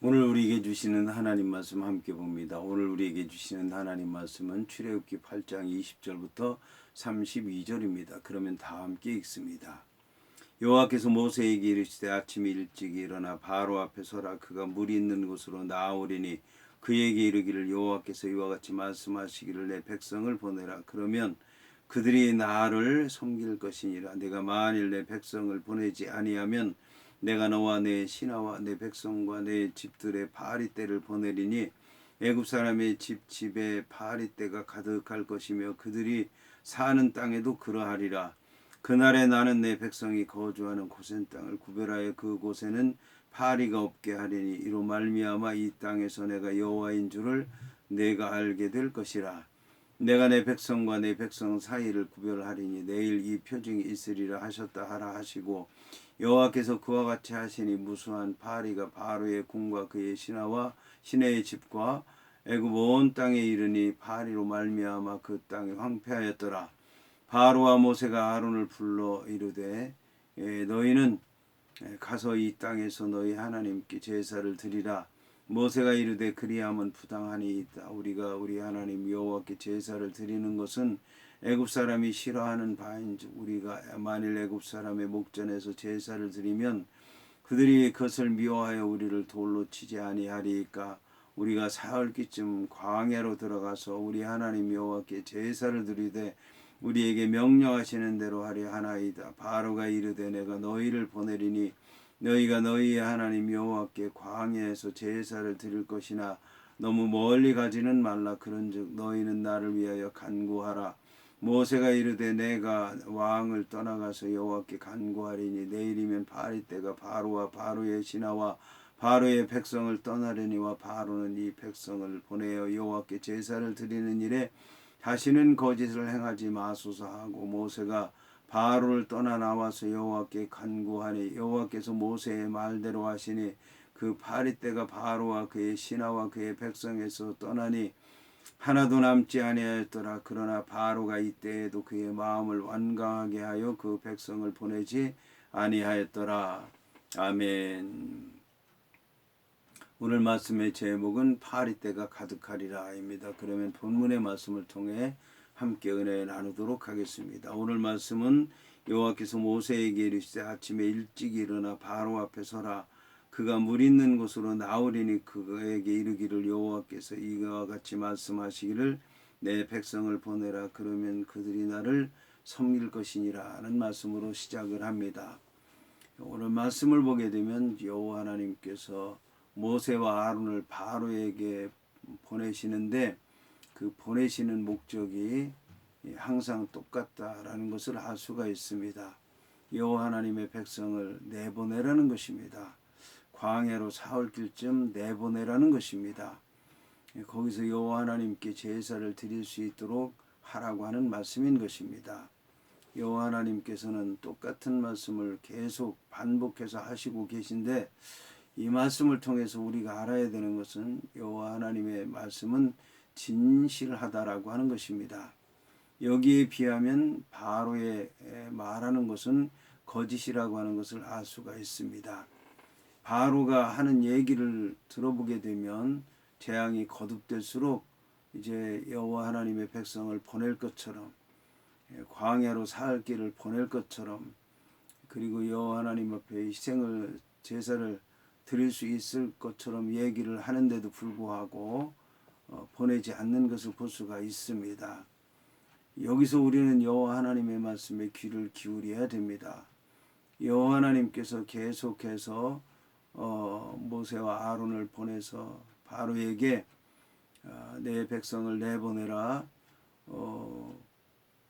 오늘 우리에게 주시는 하나님 말씀 함께 봅니다. 오늘 우리에게 주시는 하나님 말씀은 출애굽기 8장 20절부터 32절입니다. 그러면 다 함께 읽습니다. 여호와께서 모세에게 이르시되 아침에 일찍 일어나 바로 앞에 서라. 그가 물이 있는 곳으로 나아오리니 그에게 이르기를 여호와께서 이와 같이 말씀하시기를 내 백성을 보내라. 그러면 그들이 나를 섬길 것이니라. 내가 만일 내 백성을 보내지 아니하면 내가 너와 내 신하와 내 백성과 내 집들의 바리떼를 보내리니 애굽 사람의 집에 바리떼가 가득할 것이며 그들이 사는 땅에도 그러하리라. 그날에 나는 내 백성이 거주하는 고센 땅을 구별하여 그곳에는 파리가 없게 하리니 이로 말미암아 이 땅에서 내가 여호와인 줄을 내가 알게 될 것이라. 내가 내 백성과 내 백성 사이를 구별하리니 내일 이 표징이 있으리라 하셨다 하라 하시고 여호와께서 그와 같이 하시니 무수한 파리가 바로의 궁과 그의 신하와 신하의 집과 애굽 온 땅에 이르니 파리로 말미암아 그 땅이 황폐하였더라. 바로와 모세가 아론을 불러 이르되 너희는 가서 이 땅에서 너희 하나님께 제사를 드리라. 모세가 이르되 그리함은 부당하니이다. 우리가 우리 하나님 여호와께 제사를 드리는 것은 애굽 사람이 싫어하는 바인즉 우리가 만일 애굽 사람의 목전에서 제사를 드리면 그들이 그것을 미워하여 우리를 돌로 치지 아니하리이까. 우리가 사흘기쯤 광야로 들어가서 우리 하나님 여호와께 제사를 드리되 우리에게 명령하시는 대로 하려 하나이다. 바로가 이르되 내가 너희를 보내리니 너희가 너희의 하나님 여호와께 광야에서 제사를 드릴 것이나 너무 멀리 가지는 말라. 그런즉 너희는 나를 위하여 간구하라. 모세가 이르되 내가 왕을 떠나가서 여호와께 간구하리니 내일이면 바리떼가 바로와 바로의 신하와 바로의 백성을 떠나려니와 바로는 이 백성을 보내어 여호와께 제사를 드리는 일에 다시는 거짓을 행하지 마소서 하고 모세가 바로를 떠나 나와서 여호와께 간구하니 여호와께서 모세의 말대로 하시니 그 바리떼가 바로와 그의 신하와 그의 백성에서 떠나니 하나도 남지 아니하였더라. 그러나 바로가 이때에도 그의 마음을 완강하게 하여 그 백성을 보내지 아니하였더라. 아멘. 오늘 말씀의 제목은 파리떼가 가득하리라입니다. 그러면 본문의 말씀을 통해 함께 은혜 나누도록 하겠습니다. 오늘 말씀은 여호와께서 모세에게 이르시되 아침에 일찍 일어나 바로 앞에 서라. 그가 물 있는 곳으로 나오리니 그에게 이르기를 여호와께서 이와 같이 말씀하시기를 내 백성을 보내라. 그러면 그들이 나를 섬길 것이니라는 말씀으로 시작을 합니다. 오늘 말씀을 보게 되면 여호와 하나님께서 모세와 아론을 바로에게 보내시는데 그 보내시는 목적이 항상 똑같다라는 것을 알 수가 있습니다. 여호와 하나님의 백성을 내보내라는 것입니다. 광야로 사흘길쯤 내보내라는 것입니다. 거기서 여호와 하나님께 제사를 드릴 수 있도록 하라고 하는 말씀인 것입니다. 여호와 하나님께서는 똑같은 말씀을 계속 반복해서 하시고 계신데 이 말씀을 통해서 우리가 알아야 되는 것은 여호와 하나님의 말씀은 진실하다라고 하는 것입니다. 여기에 비하면 바로의 말하는 것은 거짓이라고 하는 것을 알 수가 있습니다. 바로가 하는 얘기를 들어보게 되면 재앙이 거듭될수록 이제 여호와 하나님의 백성을 보낼 것처럼 광야로 살 길을 보낼 것처럼 그리고 여호와 하나님 앞에 희생을 제사를 드릴 수 있을 것처럼 얘기를 하는데도 불구하고 보내지 않는 것을 볼 수가 있습니다. 여기서 우리는 여호와 하나님의 말씀에 귀를 기울여야 됩니다. 여호와 하나님께서 계속해서 모세와 아론을 보내서 바로에게 내 백성을 내보내라.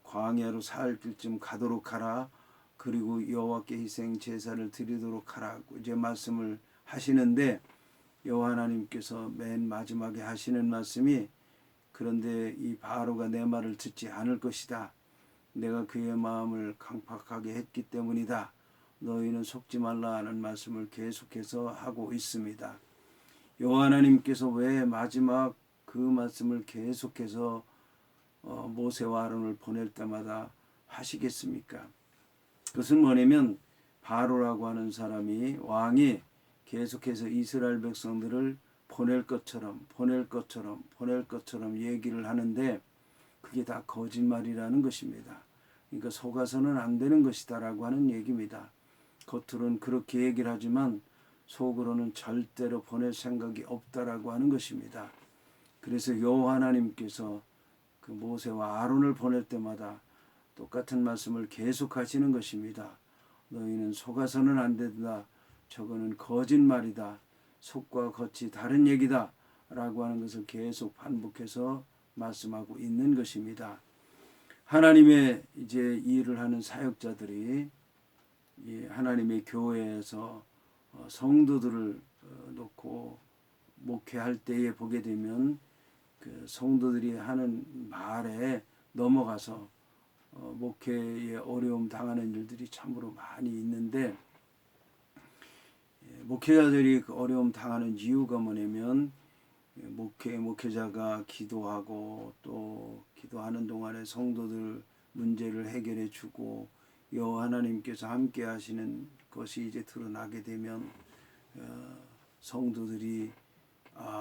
광야로 살 길쯤 가도록 하라. 그리고 여호와께 희생 제사를 드리도록 하라고 이제 말씀을 하시는데 여호와 하나님께서 맨 마지막에 하시는 말씀이 그런데 이 바로가 내 말을 듣지 않을 것이다. 내가 그의 마음을 강팍하게 했기 때문이다. 너희는 속지 말라 하는 말씀을 계속해서 하고 있습니다. 여호와 하나님께서 왜 마지막 그 말씀을 계속해서 모세와 아론을 보낼 때마다 하시겠습니까? 그것은 뭐냐면 바로라고 하는 사람이 왕이 계속해서 이스라엘 백성들을 보낼 것처럼 얘기를 하는데 그게 다 거짓말이라는 것입니다. 그러니까 속아서는 안 되는 것이다라고 하는 얘기입니다. 겉으로는 그렇게 얘기를 하지만 속으로는 절대로 보낼 생각이 없다라고 하는 것입니다. 그래서 여호와 하나님께서 그 모세와 아론을 보낼 때마다 똑같은 말씀을 계속하시는 것입니다. 너희는 속아서는 안 된다. 저거는 거짓말이다. 속과 겉이 다른 얘기다. 라고 하는 것을 계속 반복해서 말씀하고 있는 것입니다. 하나님의 이제 일을 하는 사역자들이 하나님의 교회에서 성도들을 놓고 목회할 때에 보게 되면 그 성도들이 하는 말에 넘어가서 목회에 어려움 당하는 일들이 참으로 많이 있는데, 목회자들이 그 어려움 당하는 이유가 뭐냐면 목회자가 기도하고 또 기도하는 동안에 성도들 문제를 해결해 주고 여호와 하나님께서 함께 하시는 것이 이제 드러나게 되면 성도들이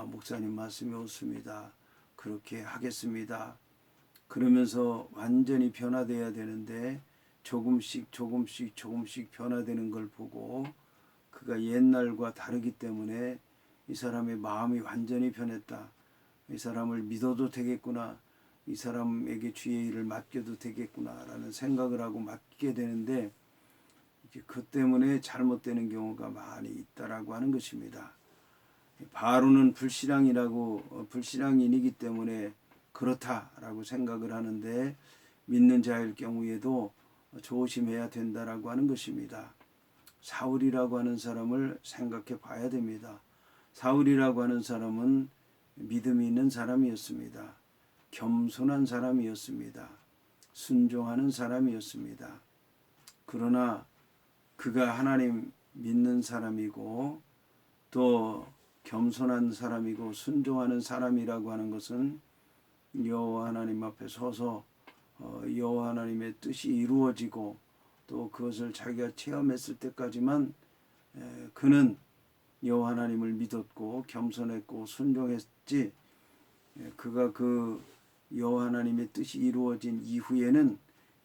목사님 말씀이 옳습니다. 그렇게 하겠습니다. 그러면서 완전히 변화돼야 되는데 조금씩 변화되는 걸 보고 그가 옛날과 다르기 때문에 이 사람의 마음이 완전히 변했다. 이 사람을 믿어도 되겠구나. 이 사람에게 주의 일을 맡겨도 되겠구나 라는 생각을 하고 맡게 되는데 이제 그 때문에 잘못되는 경우가 많이 있다라고 하는 것입니다. 바로는 불신앙인이기 때문에 그렇다라고 생각을 하는데 믿는 자일 경우에도 조심해야 된다라고 하는 것입니다. 사울이라고 하는 사람을 생각해 봐야 됩니다. 사울이라고 하는 사람은 믿음이 있는 사람이었습니다. 겸손한 사람이었습니다. 순종하는 사람이었습니다. 그러나 그가 하나님 믿는 사람이고 또 겸손한 사람이고 순종하는 사람이라고 하는 것은 여호와 하나님 앞에 서서 여호와 하나님의 뜻이 이루어지고 또 그것을 자기가 체험했을 때까지만 그는 여호와 하나님을 믿었고 겸손했고 순종했지, 그가 그 여호와 하나님의 뜻이 이루어진 이후에는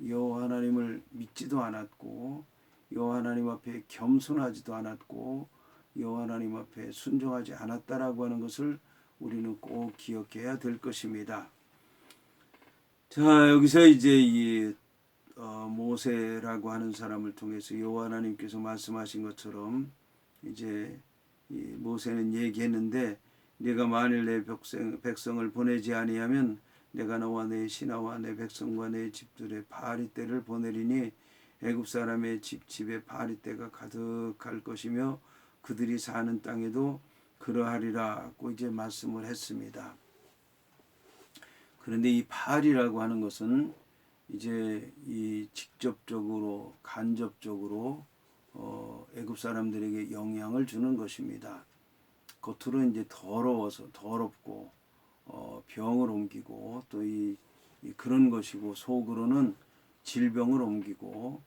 여호와 하나님을 믿지도 않았고 여호와 하나님 앞에 겸손하지도 않았고 여호와 하나님 앞에 순종하지 않았다라고 하는 것을 우리는 꼭 기억해야 될 것입니다. 자, 여기서 이제 이 모세라고 하는 사람을 통해서 여호와 하나님께서 말씀하신 것처럼 이제 이 모세는 얘기했는데, 네가 만일 내 백성을 보내지 아니하면 내가 너와 내 신하와 내 백성과 내 집들의 바리 떼를 보내리니 애굽 사람의 집에 바리 떼가 가득할 것이며 그들이 사는 땅에도 그러하리라고 이제 말씀을 했습니다. 그런데 이 바리라고 하는 것은 이제 이 직접적으로 간접적으로 애굽 사람들에게 영향을 주는 것입니다. 겉으로 이제 더럽고 병을 옮기고 또 그런 것이고 속으로는 질병을 옮기고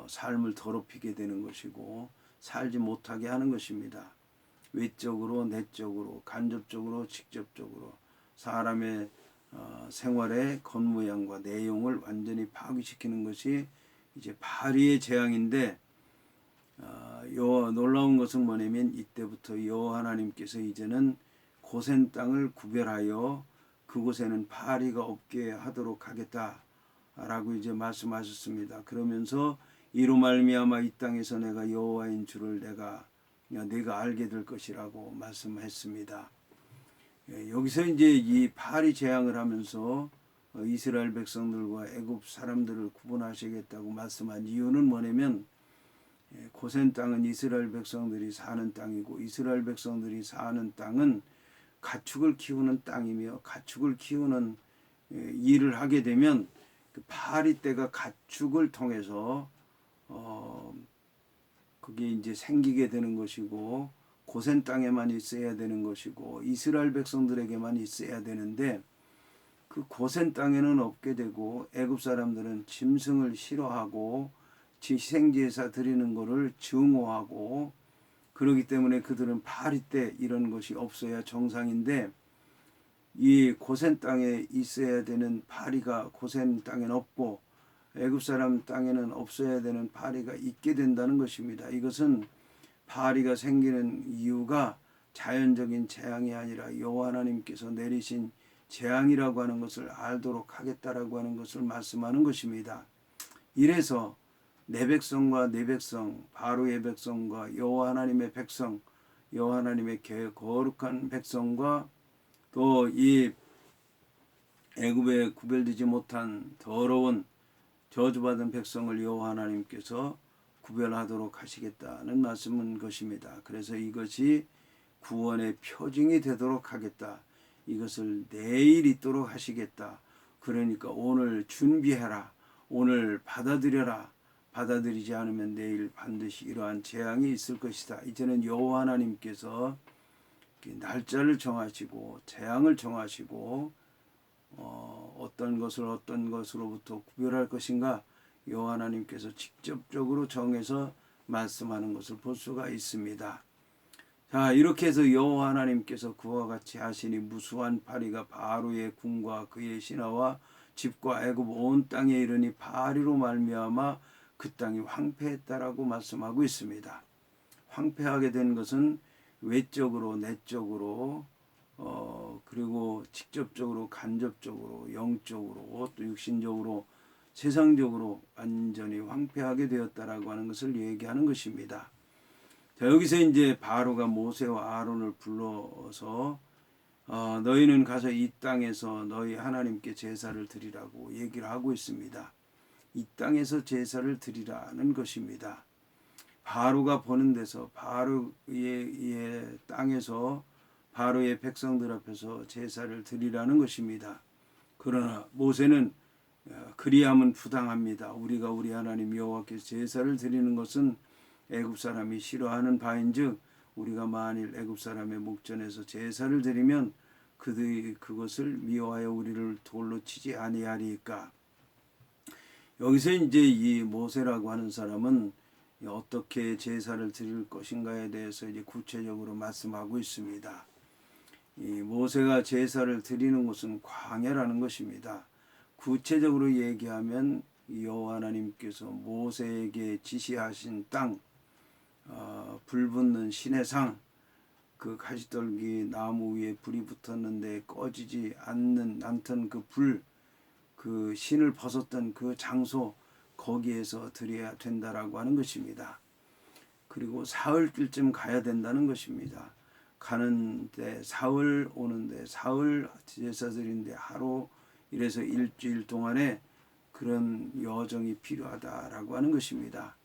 삶을 더럽히게 되는 것이고 살지 못하게 하는 것입니다. 외적으로 내적으로 간접적으로 직접적으로 사람의 생활의 겉모양과 내용을 완전히 파괴시키는 것이 이제 바리의 재앙인데, 놀라운 것은 뭐냐면 이때부터 여호와 하나님께서 이제는 고센 땅을 구별하여 그곳에는 바리가 없게 하도록 하겠다라고 이제 말씀하셨습니다. 그러면서 이로 말미암아 이 땅에서 내가 여호와인 줄을 네가 알게 될 것이라고 말씀했습니다. 여기서 이제 이 바리 재앙을 하면서 이스라엘 백성들과 애굽 사람들을 구분하시겠다고 말씀한 이유는 뭐냐면, 고센 땅은 이스라엘 백성들이 사는 땅이고 이스라엘 백성들이 사는 땅은 가축을 키우는 땅이며 가축을 키우는 일을 하게 되면 그 바리 떼가 가축을 통해서 그게 이제 생기게 되는 것이고 고센 땅에만 있어야 되는 것이고 이스라엘 백성들에게만 있어야 되는데 그 고센 땅에는 없게 되고 애굽 사람들은 짐승을 싫어하고 희생제사 드리는 것을 증오하고 그렇기 때문에 그들은 파리 때 이런 것이 없어야 정상인데 이 고센 땅에 있어야 되는 파리가 고센 땅에는 없고 애굽 사람 땅에는 없어야 되는 파리가 있게 된다는 것입니다. 이것은 파리가 생기는 이유가 자연적인 재앙이 아니라 여호와 하나님께서 내리신 재앙이라고 하는 것을 알도록 하겠다라고 하는 것을 말씀하는 것입니다. 이래서 내 백성과 내 백성, 바로의 백성과 여호와 하나님의 백성, 여호와 하나님의 거룩한 백성과 또 이 애굽에 구별되지 못한 더러운 저주받은 백성을 여호와 하나님께서 구별하도록 하시겠다는 말씀은 것입니다. 그래서 이것이 구원의 표징이 되도록 하겠다. 이것을 내일 있도록 하시겠다. 그러니까 오늘 준비해라. 오늘 받아들여라. 받아들이지 않으면 내일 반드시 이러한 재앙이 있을 것이다. 이제는 여호와 하나님께서 날짜를 정하시고 재앙을 정하시고 어떤 것을 어떤 것으로부터 구별할 것인가 여호와 하나님께서 직접적으로 정해서 말씀하는 것을 볼 수가 있습니다. 자, 이렇게 해서 여호와 하나님께서 그와 같이 하시니 무수한 파리가 바로의 궁과 그의 신하와 집과 애굽 온 땅에 이르니 파리로 말미암아 그 땅이 황폐했다라고 말씀하고 있습니다. 황폐하게 된 것은 외적으로 내적으로 그리고 직접적으로 간접적으로 영적으로 또 육신적으로 세상적으로 완전히 황폐하게 되었다라고 하는 것을 얘기하는 것입니다. 자, 여기서 이제 바로가 모세와 아론을 불러서 너희는 가서 이 땅에서 너희 하나님께 제사를 드리라고 얘기를 하고 있습니다. 이 땅에서 제사를 드리라는 것입니다. 바로가 보는 데서 바로의 땅에서 바로의 백성들 앞에서 제사를 드리라는 것입니다. 그러나 모세는 그리함은 부당합니다. 우리가 우리 하나님 여호와께서 제사를 드리는 것은 애굽 사람이 싫어하는 바인즉 우리가 만일 애굽 사람의 목전에서 제사를 드리면 그들이 그것을 미워하여 우리를 돌로 치지 아니하리까. 여기서 이제 이 모세라고 하는 사람은 어떻게 제사를 드릴 것인가에 대해서 이제 구체적으로 말씀하고 있습니다. 이 모세가 제사를 드리는 곳은 광야라는 것입니다. 구체적으로 얘기하면 여호와 하나님께서 모세에게 지시하신 땅, 불 붙는 시내상, 그 가시떨기 나무 위에 불이 붙었는데 꺼지지 않던 그 불, 그 신을 벗었던 그 장소, 거기에서 드려야 된다라고 하는 것입니다. 그리고 사흘길쯤 가야 된다는 것입니다. 가는데 사흘, 오는데 사흘, 제사 드리는데 하루, 이래서 일주일 동안에 그런 여정이 필요하다라고 하는 것입니다.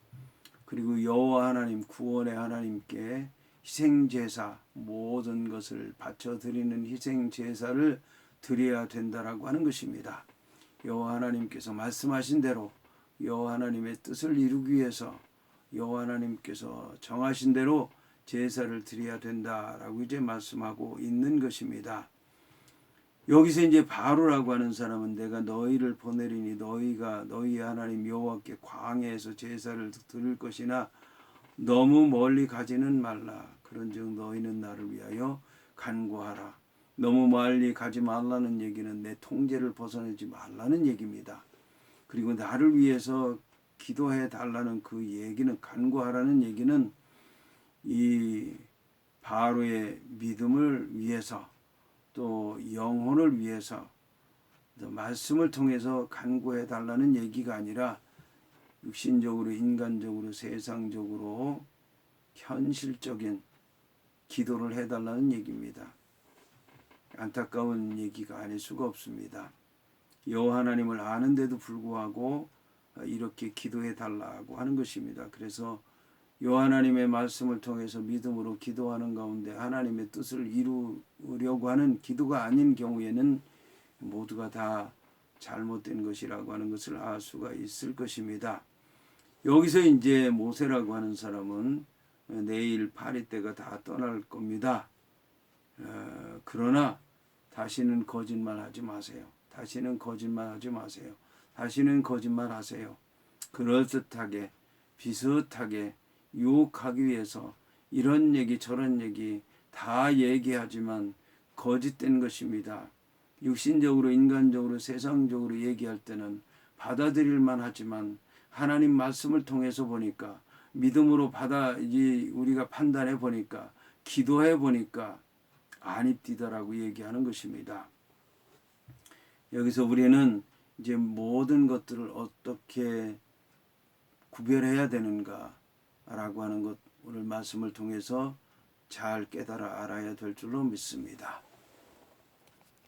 그리고 여호와 하나님, 구원의 하나님께 희생제사, 모든 것을 바쳐드리는 희생제사를 드려야 된다라고 하는 것입니다. 여호와 하나님께서 말씀하신 대로 여호와 하나님의 뜻을 이루기 위해서 여호와 하나님께서 정하신 대로 제사를 드려야 된다라고 이제 말씀하고 있는 것입니다. 여기서 이제 바로라고 하는 사람은 내가 너희를 보내리니 너희가 너희 하나님 여호와께 광야에서 제사를 드릴 것이나 너무 멀리 가지는 말라. 그런즉 너희는 나를 위하여 간구하라. 너무 멀리 가지 말라는 얘기는 내 통제를 벗어내지 말라는 얘기입니다. 그리고 나를 위해서 기도해 달라는 그 얘기는, 간구하라는 얘기는 이 바로의 믿음을 위해서 또 영혼을 위해서 말씀을 통해서 간구해 달라는 얘기가 아니라 육신적으로, 인간적으로, 세상적으로 현실적인 기도를 해달라는 얘기입니다. 안타까운 얘기가 아닐 수가 없습니다. 여호와 하나님을 아는데도 불구하고 이렇게 기도해 달라고 하는 것입니다. 그래서 여호와 하나님의 말씀을 통해서 믿음으로 기도하는 가운데 하나님의 뜻을 이루려고 하는 기도가 아닌 경우에는 모두가 다 잘못된 것이라고 하는 것을 알 수가 있을 것입니다. 여기서 이제 모세라고 하는 사람은 내일 파리 때가 다 떠날 겁니다. 그러나 다시는 거짓말하지 마세요. 다시는 거짓말하지 마세요. 다시는 거짓말하세요. 그럴듯하게 비슷하게 유혹하기 위해서 이런 얘기 저런 얘기 다 얘기하지만 거짓된 것입니다. 육신적으로 인간적으로 세상적으로 얘기할 때는 받아들일만 하지만 하나님 말씀을 통해서 보니까 믿음으로 우리가 판단해 보니까 기도해 보니까 아닙디다라고 얘기하는 것입니다. 여기서 우리는 이제 모든 것들을 어떻게 구별해야 되는가라고 하는 것 오늘 말씀을 통해서 잘 깨달아 알아야 될 줄로 믿습니다.